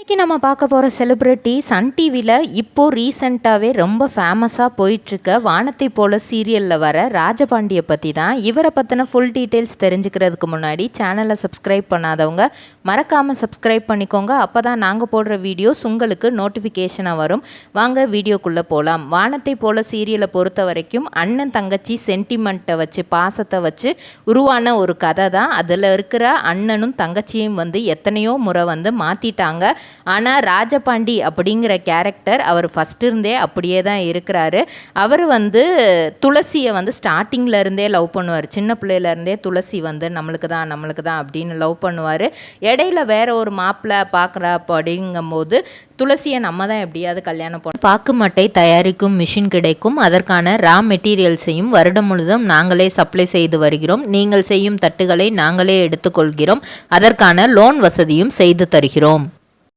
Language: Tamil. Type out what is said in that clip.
இன்றைக்கி நம்ம பார்க்க போகிற செலிப்ரிட்டி சன் டிவியில் இப்போது ரீசெண்டாகவே ரொம்ப ஃபேமஸாக போயிட்டுருக்க வானத்தை போல சீரியலில் வர ராஜபாண்டியை பற்றி தான். இவரை பற்றின ஃபுல் டீட்டெயில்ஸ் தெரிஞ்சுக்கிறதுக்கு முன்னாடி சேனலை சப்ஸ்கிரைப் பண்ணாதவங்க மறக்காமல் சப்ஸ்கிரைப் பண்ணிக்கோங்க. அப்போ தான் நாங்கள் போடுற வீடியோஸ் உங்களுக்கு நோட்டிஃபிகேஷனாக வரும். வாங்க வீடியோக்குள்ளே போகலாம். வானத்தை போல சீரியலை பொறுத்த வரைக்கும் அண்ணன் தங்கச்சி சென்டிமெண்ட்டை வச்சு பாசத்தை வச்சு உருவான ஒரு கதை தான். அதில் இருக்கிற அண்ணனும் தங்கச்சியும் எத்தனையோ முறை மாற்றிட்டாங்க. ஆனால் ராஜபாண்டி அப்படிங்கிற கேரக்டர் அவர் ஃபஸ்ட்டு இருந்தே அப்படியே தான் இருக்கிறாரு. அவர் துளசியை ஸ்டார்டிங்கில் இருந்தே லவ் பண்ணுவார். சின்ன பிள்ளையிலேருந்தே துளசி நம்மளுக்கு தான் அப்படின்னு லவ் பண்ணுவார். இடையில வேற ஒரு மாப்பிள்ளை பார்க்குறா அப்படிங்கும்போது துளசியை நம்ம தான் எப்படியாவது கல்யாணம் பண்ண பாக்கு மட்டை தயாரிக்கும் மிஷின் கிடைக்கும். அதற்கான ரா மெட்டீரியல்ஸையும் வருடம் முழுதும் நாங்களே சப்ளை செய்து வருகிறோம். நீங்கள் செய்யும் தட்டுகளை நாங்களே எடுத்துக்கொள்கிறோம். அதற்கான லோன் வசதியும் செய்து தருகிறோம்.